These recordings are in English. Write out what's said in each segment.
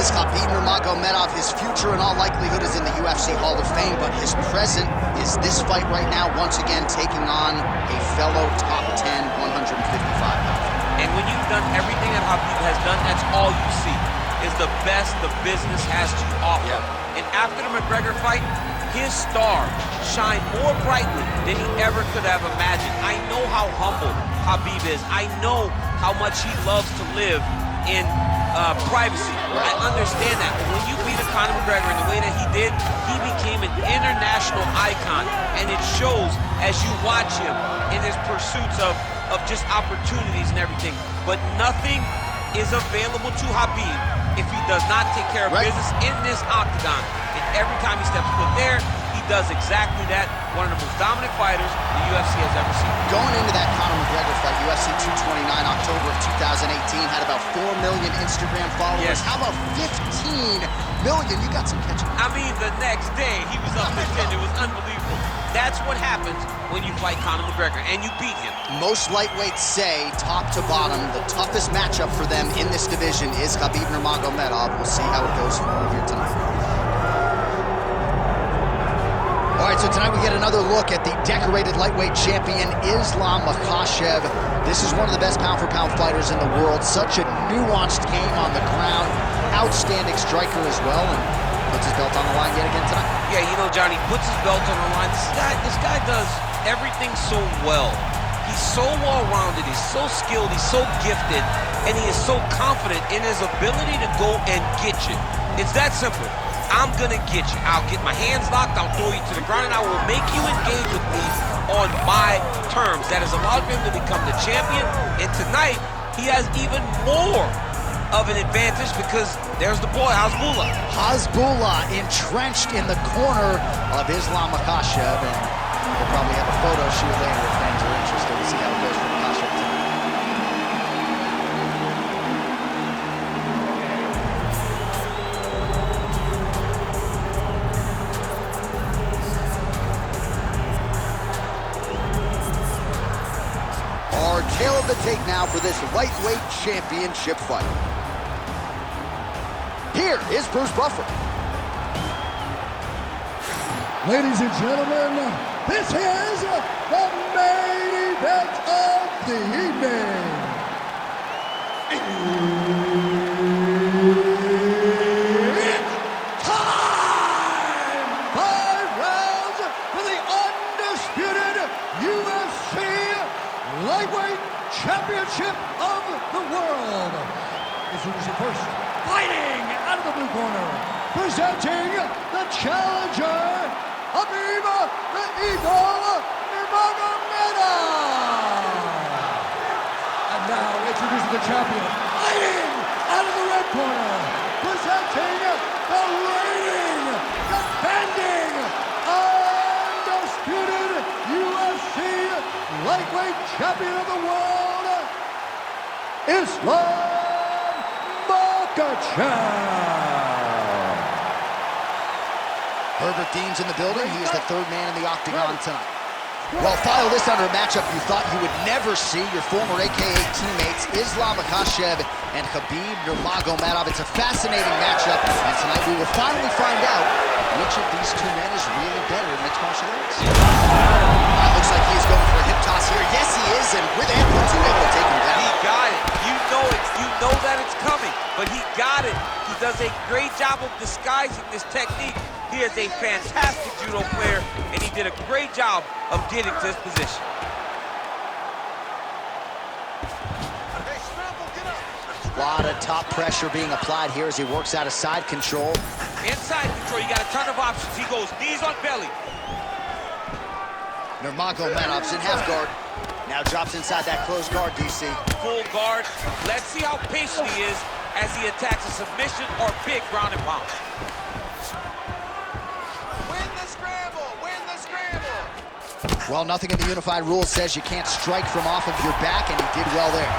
is Khabib Nurmagomedov. His future in all likelihood is in the UFC Hall of Fame, but his present is this fight right now, once again taking on a fellow top 10, 155 pound. And when you've done everything that Khabib has done, that's all you see, is the best the business has to offer. Yeah. And after the McGregor fight, his star shined more brightly than he ever could have imagined. I know how humble Khabib is. I know how much he loves to live in privacy. I understand that. But when you beat Conor McGregor in the way that he did, he became an international icon. And it shows as you watch him in his pursuits of just opportunities and everything. But nothing is available to Khabib if he does not take care of business in this octagon. And every time he steps foot there, he does exactly that. One of the most dominant fighters the UFC has ever seen. Going into that Conor McGregor fight, UFC 229, October of 2018, had about 4 million Instagram followers. Yes. How about 15 million? You got some catching. I mean, the next day, he was up to 10. It was unbelievable. That's what happens when you fight Conor McGregor, and you beat him. Most lightweights say, top to bottom, the toughest matchup for them in this division is Khabib Nurmagomedov. We'll see how it goes for him here tonight. All right, so tonight we get another look at the decorated lightweight champion, Islam Makhachev. This is one of the best pound-for-pound fighters in the world. Such a nuanced game on the ground. Outstanding striker as well, and puts his belt on the line yet again tonight. Yeah, you know, Johnny, puts his belt on the line. This guy does everything so well. He's so well-rounded, he's so skilled, he's so gifted, and he is so confident in his ability to go and get you. It's that simple. I'm gonna get you. I'll get my hands locked, I'll throw you to the ground, and I will make you engage with me on my terms. That has allowed him to become the champion, and tonight, he has even more of an advantage because there's the boy, Hasbullah. Hasbullah entrenched in the corner of Islam Makhachev, and we'll probably have a photo shoot later if fans are interested to see how it goes for Makhachev tonight. Our tail of the tape now for this lightweight championship fight. Here is Bruce Buffer. Ladies and gentlemen, this is the main event of the evening. It's time! 5 rounds for the undisputed UFC Lightweight Championship of the world. Introduce you first, fighting out of the blue corner, presenting the challenger, Khabib the Eagle Nurmagomedov. And now introducing the champion, fighting out of the red corner, presenting the reigning, defending, undisputed UFC lightweight champion of the world, Islam Makhachev. Herbert Dean's in the building. He is the third man in the octagon tonight. Well, file this under a matchup you thought you would never see. Your former AKA teammates, Islam Makhachev and Khabib Nurmagomedov. It's a fascinating matchup, and tonight we will finally find out which of these two men is really better in mixed martial arts. Looks like he is going for a hip toss here. Yes, he is, and with amplitude, able to take him down. He got it. You know it. You know that it's coming, but he got it. He does a great job of disguising this technique. He is a fantastic judo player, and he did a great job of getting to this position. A lot of top pressure being applied here as he works out of side control. Inside control, you got a ton of options. He goes knees on belly. Nurmagomedov's in half guard. Now drops inside that closed guard, DC. Full guard. Let's see how patient he is as he attacks a submission or big ground and pound. Well, nothing in the unified rules says you can't strike from off of your back, and he did well there.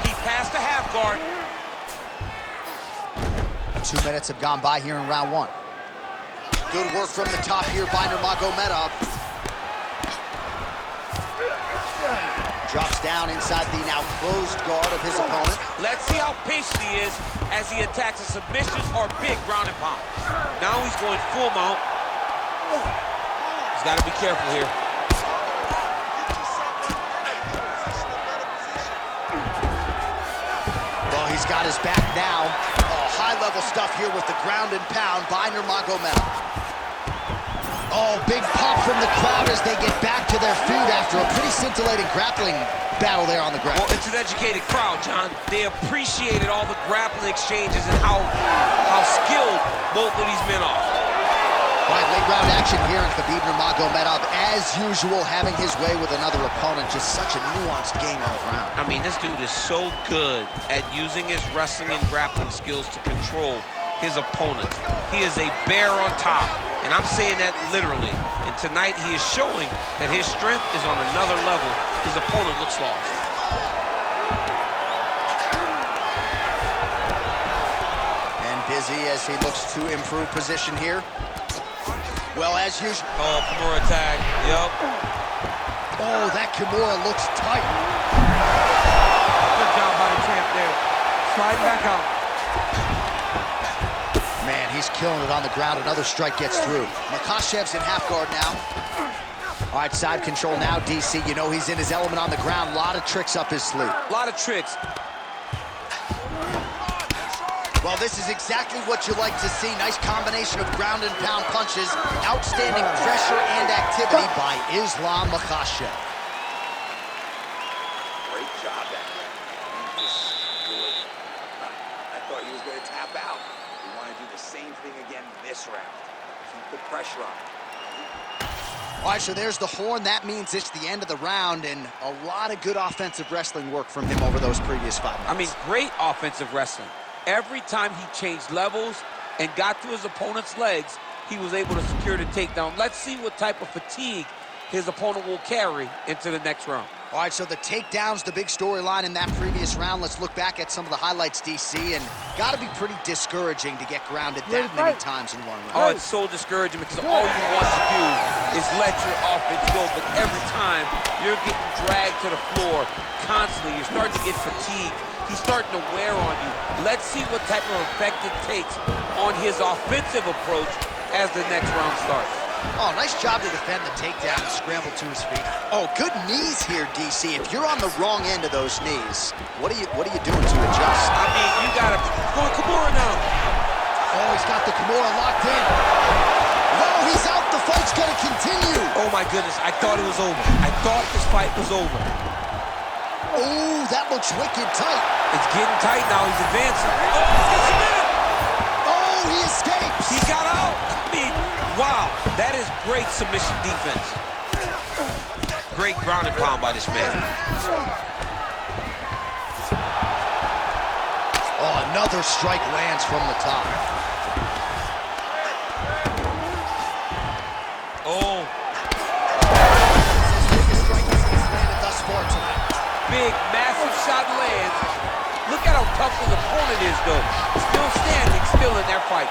He passed the half guard. 2 minutes have gone by here in round 1. Good work from the top here by Nurmagomedov. Drops down inside the now closed guard of his opponent. Let's see how patient he is as he attacks a submission or big ground and pound. Now he's going full mount. He's got to be careful here. Well, he's got his back now. Oh, high-level stuff here with the ground and pound by Nurmagomedov. Oh, big pop from the crowd as they get back to their feet after a pretty scintillating grappling battle there on the ground. Well, it's an educated crowd, John. They appreciated all the grappling exchanges and how skilled both of these men are. All right, late round action here in Khabib Nurmagomedov, as usual, having his way with another opponent. Just such a nuanced game on the ground. I mean, this dude is so good at using his wrestling and grappling skills to control his opponents. He is a bear on top, and I'm saying that literally. And tonight he is showing that his strength is on another level. His opponent looks lost. And busy as he looks to improve position here. Well, as usual. Oh, Kimura tag. Yup. Oh, that Kimura looks tight. Good job by the champ there. Sliding back out. Man, he's killing it on the ground. Another strike gets through. Makhachev's in half guard now. All right, side control now, DC. You know he's in his element on the ground. A lot of tricks up his sleeve. A lot of tricks. Well, this is exactly what you like to see. Nice combination of ground and pound punches. Outstanding pressure and activity by Islam Makhachev. Great job that man. I thought he was going to tap out. We want to do the same thing again this round. Keep the pressure on. All right, so there's the horn. That means it's the end of the round, and a lot of good offensive wrestling work from him over those previous 5 minutes. I mean, great offensive wrestling. Every time he changed levels and got to his opponent's legs, he was able to secure the takedown. Let's see what type of fatigue his opponent will carry into the next round. All right, so the takedown's the big storyline in that previous round. Let's look back at some of the highlights, DC, and got to be pretty discouraging to get grounded that many times in one round. Oh, it's so discouraging because all you want to do is let your offense go, but every time you're getting dragged to the floor constantly, you're starting to get fatigued. He's starting to wear on you. Let's see what type of effect it takes on his offensive approach as the next round starts. Oh, nice job to defend the takedown and scramble to his feet. Oh, good knees here, DC. If you're on the wrong end of those knees, what are you doing to adjust? I mean, you gotta go to Kimura now. Oh, he's got the Kimura locked in. No, he's out. The fight's gonna continue. Oh my goodness, I thought it was over. I thought this fight was over. Oh, that looks wicked tight. It's getting tight now. He's advancing. Oh, he's getting submitted. Oh, he escapes. He got out. I mean, wow, that is great submission defense. Great ground and pound by this man. Oh, another strike lands from the top. Oh. Biggest strike he's landed thus far tonight. Big, massive shot lands. Look at how tough his opponent is, though. Still standing, still in their fight.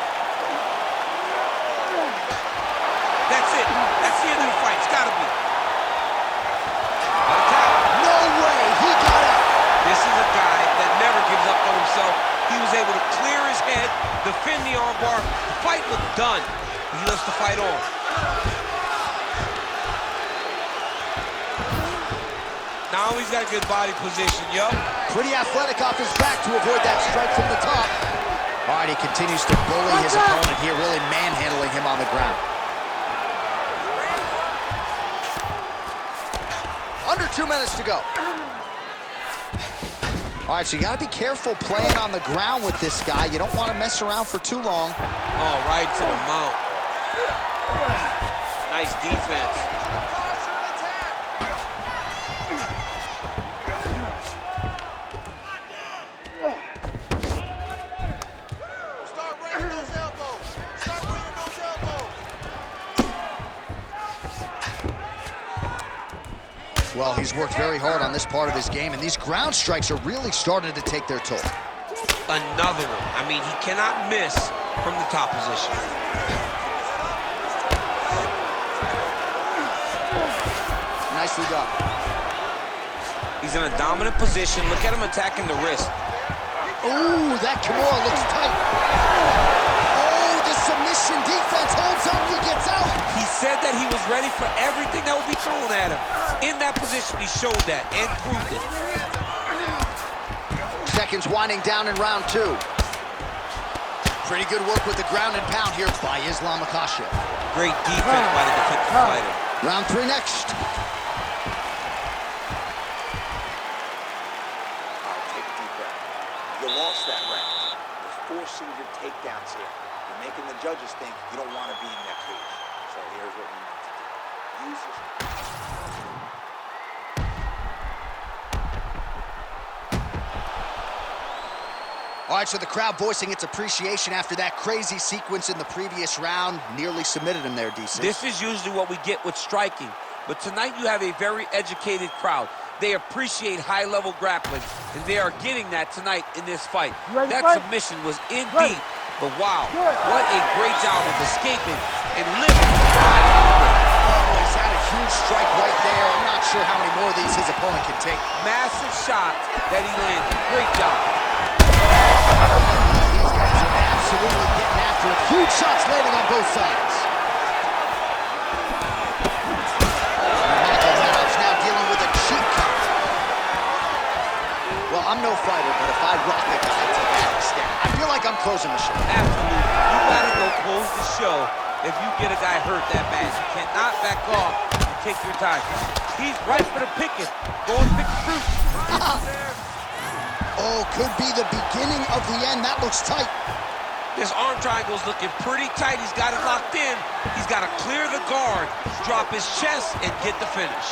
That's it. That's the end of the fight. It's gotta be. No way. He got it. This is a guy that never gives up on himself. He was able to clear his head, defend the armbar. The fight looked done. He lets the fight on. Now he's got a good body position, yo. Pretty athletic off his back to avoid that strike from the top. All right, he continues to bully his opponent here, really manhandling him on the ground. Under 2 minutes to go. All right, so you got to be careful playing on the ground with this guy. You don't want to mess around for too long. Oh, right to the mount. Nice defense. Well, he's worked very hard on this part of his game, and these ground strikes are really starting to take their toll. Another one. I mean, he cannot miss from the top position. Nicely done. He's in a dominant position. Look at him attacking the wrist. Ooh, that Kimura looks tight. Oh, the submission defense holds up, he gets out. He said that he was ready for everything that would be thrown at him. In that position, he showed that and proved it. Seconds winding down in round 2. Pretty good work with the ground and pound here by Islam Makhachev. Great defense by the defensive fighter. Round 3 next. Take a deep breath. You lost that round. You're forcing your takedowns here. You're making the judges think you don't want to be in that cage. So here's what we need to do. Use your... All right, so the crowd voicing its appreciation after that crazy sequence in the previous round. Nearly submitted him there, DC. This is usually what we get with striking. But tonight you have a very educated crowd. They appreciate high-level grappling, and they are getting that tonight in this fight. That submission was in deep, but wow, what a great job of escaping and living. Oh, he's had a huge strike right there. I'm not sure how many more of these his opponent can take. Massive shot that he landed. Great job. These guys are absolutely getting after it. Huge shots landing on both sides. Nurmagomedov's now dealing with a cheap count. Well, I'm no fighter, but if I rock a guy to that extent, I feel like I'm closing the show. Absolutely. You gotta go close the show if you get a guy hurt that bad. You cannot back off and take your time. He's right for the picking. Go and pick the fruit. Oh, could be the beginning of the end. That looks tight. This arm triangle is looking pretty tight. He's got it locked in. He's got to clear the guard, drop his chest, and get the finish.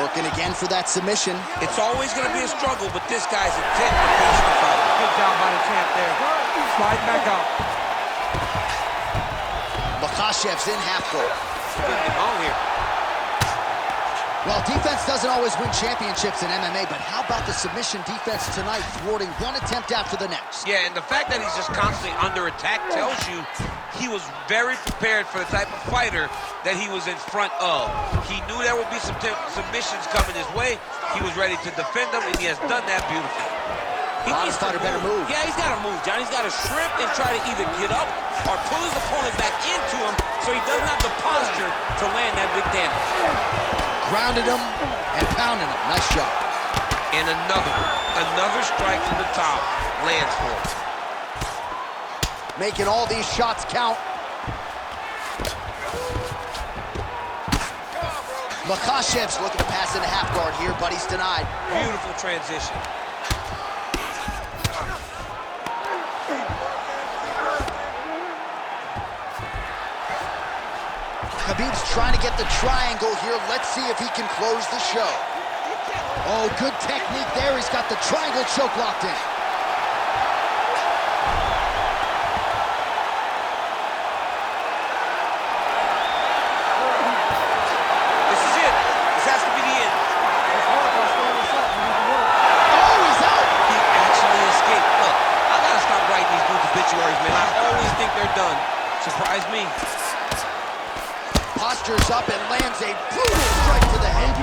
Working again for that submission. It's always going to be a struggle, but this guy's intent to finish the fight. Good job by the champ there. Slide back out. Makhachev's in half guard. Getting on here. Well, defense doesn't always win championships in MMA, but how about the submission defense tonight, thwarting one attempt after the next? Yeah, and the fact that he's just constantly under attack tells you he was very prepared for the type of fighter that he was in front of. He knew there would be some submissions coming his way. He was ready to defend them, and he has done that beautifully. He needs to better move. Yeah, he's got to move, John. He's got to shrimp and try to either get up or pull his opponent back into him so he doesn't have the posture to land that big damage. Grounded him and pounded him. Nice job. And another strike from the top lands for him. Making all these shots count. Makhachev's looking to pass into half guard here, but he's denied. Beautiful transition. Khabib's trying to get the triangle here. Let's see if he can close the show. Oh, good technique there. He's got the triangle choke locked in. This is it. This has to be the end. Oh, he's out. He actually escaped. Look, I gotta stop writing these dudes obituaries, man. I always think they're done. Surprise me. Postures up and lands a brutal strike to the head.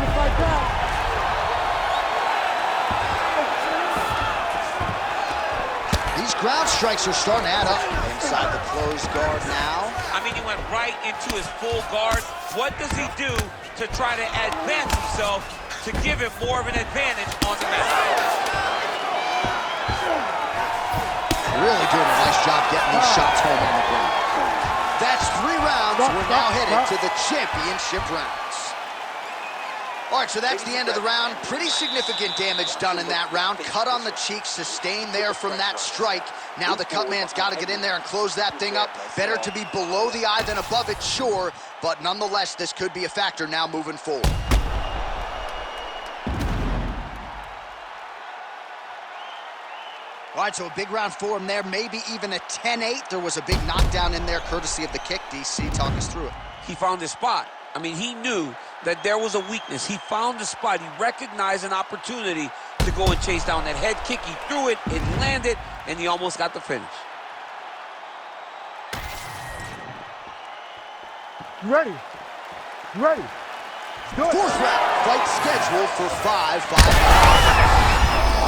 These ground strikes are starting to add up. Inside the closed guard now. I mean, he went right into his full guard. What does he do to try to advance himself to give him more of an advantage on the mat? Really doing a nice job getting these shots home on the ground. That's 3 rounds. We're now headed to the championship rounds. All right, so that's the end of the round. Pretty significant damage done in that round. Cut on the cheek, sustained there from that strike. Now the cut man's got to get in there and close that thing up. Better to be below the eye than above it, sure. But nonetheless, this could be a factor now moving forward. All right, so a big round for him there, maybe even a 10-8. There was a big knockdown in there, courtesy of the kick. DC, talk us through it. He found his spot. I mean, he knew that there was a weakness. He found the spot. He recognized an opportunity to go and chase down that head kick. He threw it, it landed, and he almost got the finish. Ready. Fourth round. Fight scheduled for 5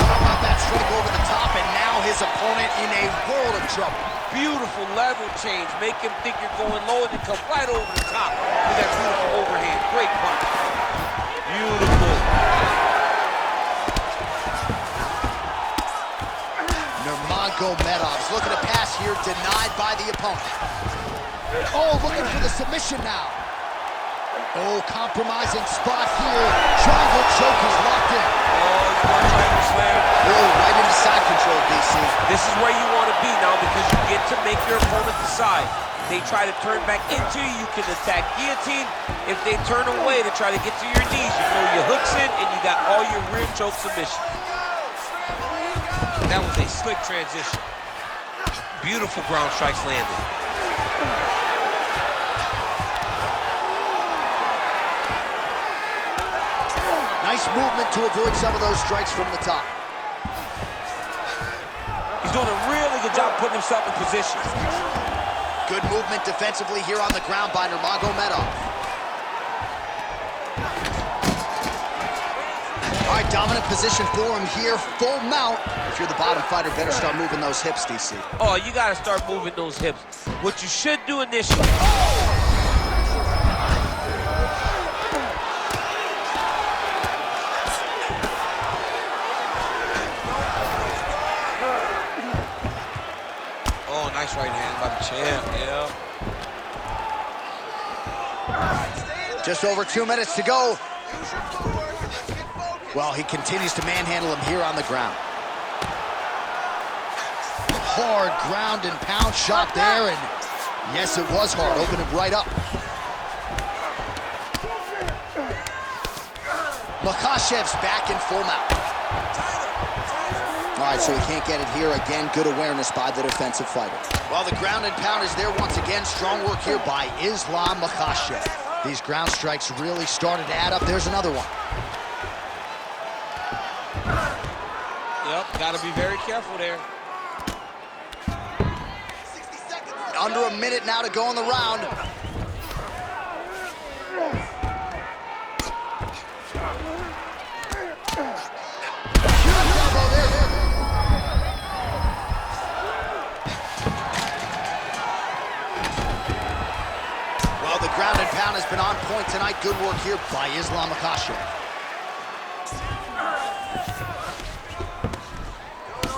About that strike over the top, and now his opponent in a world of trouble. Beautiful level change. Make him think you're going low and then come right over the top with that beautiful overhand. Great punch. Beautiful. Nurmagomedov's looking to pass here, denied by the opponent. Oh, looking for the submission now. Oh, compromising spot here. Triangle choke is locked in. Oh, he's going triangle slam. Oh, right into side control, DC. This is where you want to be now because you get to make your opponent decide. They try to turn back into you, you can attack guillotine. If they turn away to try to get to your knees, you throw your hooks in and you got all your rear choke submission. That was a slick transition. Beautiful ground strikes landed. Nice movement to avoid some of those strikes from the top. He's doing a really good job putting himself in position. Good movement defensively here on the ground by Nurmagomedov. All right, dominant position for him here, full mount. If you're the bottom fighter, better start moving those hips, DC. Oh, you gotta start moving those hips. What you should do initially. Oh, nice right hand by the champ, yeah. Just over 2 minutes to go. Well, he continues to manhandle him here on the ground. Hard ground and pound shot there, and yes, it was hard. Opened him right up. Makhachev's back in full mount. All right, so he can't get it here. Again, good awareness by the defensive fighter. Well, the ground and pound is there once again. Strong work here by Islam Makhachev. These ground strikes really started to add up. There's another one. Yep, gotta be very careful there. Under a minute now to go in the round. Well, the ground and pound has been on point tonight. Good work here by Islam Makhachev.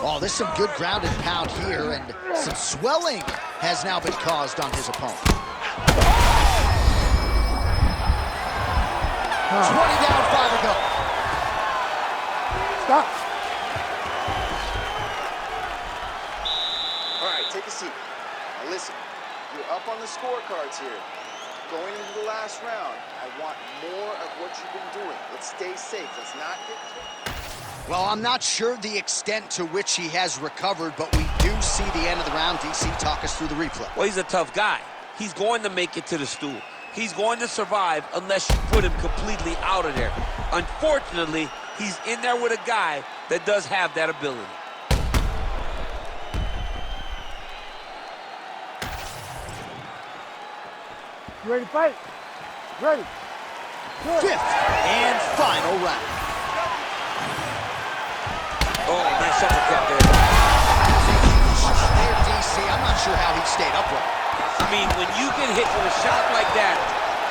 Oh, there's some good ground and pound here, and some swelling has now been caused on his opponent. 20 down, 5 to go. Stop. All right, take a seat. Now listen, you're up on the scorecards here. Going into the last round, I want more of what you've been doing. Let's stay safe. Let's not get... Well, I'm not sure the extent to which he has recovered, but we do see the end of the round. DC, talk us through the replay. Well, he's a tough guy. He's going to make it to the stool. He's going to survive unless you put him completely out of there. Unfortunately, he's in there with a guy that does have that ability. You ready to fight? Ready. Good. Fifth and final round. Oh, nice uppercut there. There, DC, I'm not sure how he stayed upright. I mean, when you get hit with a shot like that,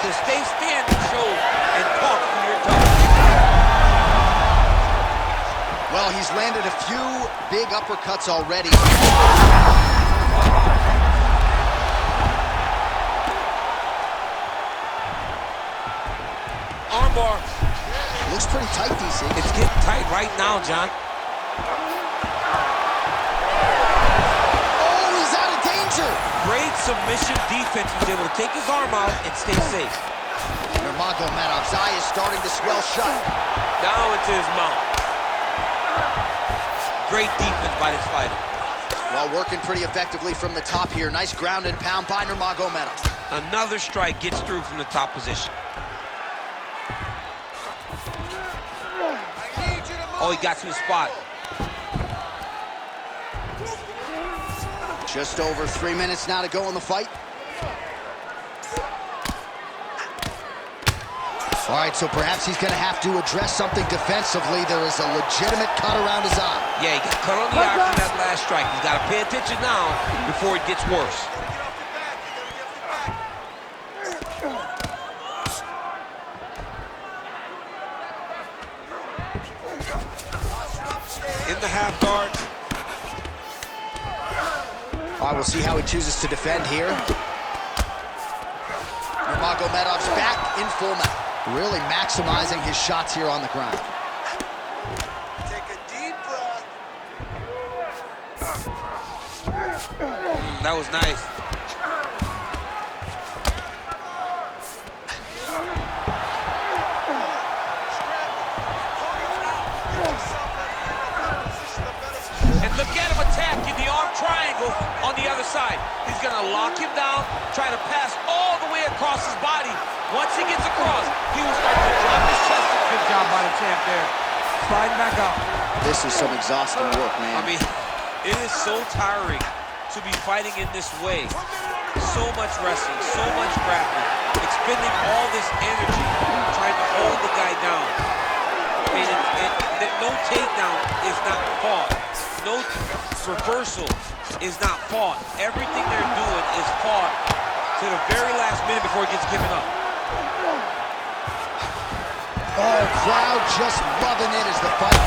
to stay standing shows and talk to your toughness. Well, he's landed a few big uppercuts already. Armbar. Looks pretty tight, DC. It's getting tight right now, John. Oh, he's out of danger. Great submission defense. He's able to take his arm out and stay safe. Nurmagomedov's eye is starting to swell shut. Down into his mouth. Great defense by this fighter. Well, working pretty effectively from the top here. Nice ground and pound by Nurmagomedov. Another strike gets through from the top position. Oh, he got to the spot. Just over 3 minutes now to go in the fight. All right, so perhaps he's going to have to address something defensively. There is a legitimate cut around his eye. Yeah, he got cut on the eye from that last strike. He's got to pay attention now before it gets worse. In the half guard. All right, we'll see how he chooses to defend here. Nurmagomedov's back in full mount. Really maximizing his shots here on the ground. Take a deep breath. That was nice. And look at him attacking the arm triangle on the other side. He's gonna lock him down, try to pass all the way across his body. Once he gets across, he will start to drop his chest. Good job by the champ there. Sliding back up. This is some exhausting work, man. I mean, it is so tiring to be fighting in this way. So much wrestling, so much grappling, expending all this energy trying to hold the guy down. I mean, no takedown is not fought. No reversal is not fought. Everything they're doing is fought to the very last minute before it gets given up. Oh, crowd just loving it as the fight.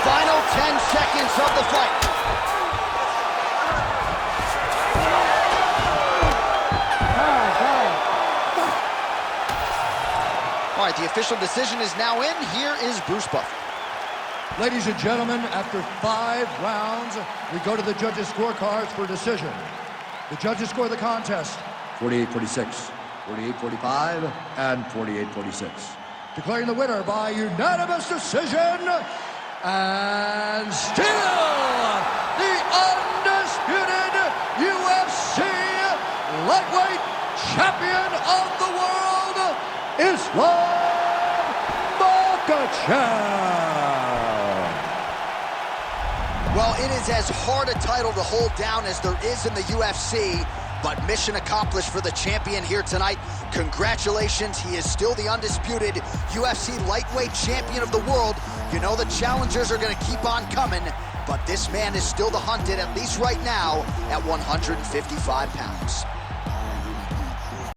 Final 10 seconds of the fight. All right, the official decision is now in. Here is Bruce Buffer. Ladies and gentlemen, after 5 rounds, we go to the judges' scorecards for decision. The judges score the contest 48-46, 48-45, and 48-46. Declaring the winner by unanimous decision, and still the undisputed UFC lightweight champion of the world, Islam Makhachev. Well, it is as hard a title to hold down as there is in the UFC, but mission accomplished for the champion here tonight. Congratulations, he is still the undisputed UFC lightweight champion of the world. You know the challengers are going to keep on coming, but this man is still the hunted, at least right now, at 155 pounds.